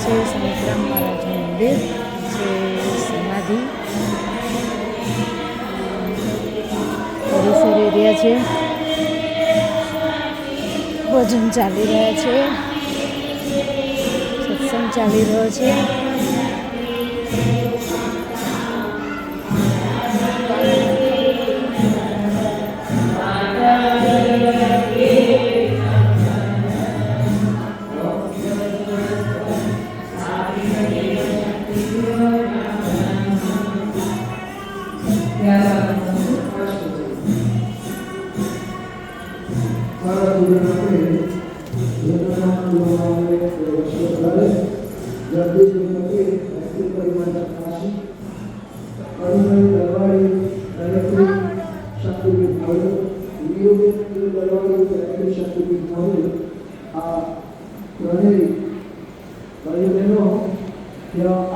છે શાંતિરામ મહારાજનું મંદિર છે, સમાધિ પરિસર એરિયા છે, ભજન ચાલી રહ્યા છે, સત્સંગ ચાલી રહ્યો છે.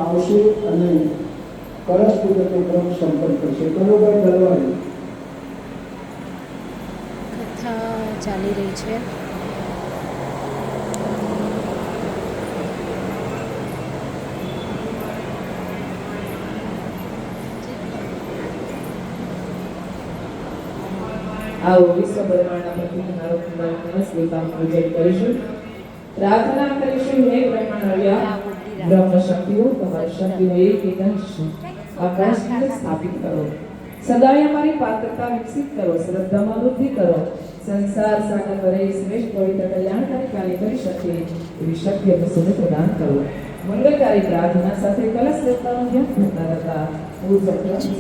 આવશે અને કળશ પૂજકનો ક્રમ સંપન્ન કરશે. કનુભાઈ દરવાડી કથા ચાલી રહી છે. આવો વિશ્વ બ્રહ્માંડના પતિ મારો નમસ્તે કામ પૂજન કરીશું. પ્રાર્થના કરીશું, હે બ્રહ્માંડના બ્રહ્મ શક્તિઓ, તમારી શક્તિઓ એક અંશ આકાશને સ્થાપિત કરો. સદાય અમારી પાત્રતા વિકસિત કરો, શ્રદ્ધામાં વૃદ્ધિ કરો. સંસાર સાગર વરે શ્રેષ્ઠ પવિત્ર કલ્યાણકારી કાર્ય કરી શકે એવી શક્તિ અને સુને પ્રદાન કરો. મંગળકારી પ્રાર્થના સાથે કલશ દેવતાનું ધ્યાન કરતા હતા પૂજન કરીશું.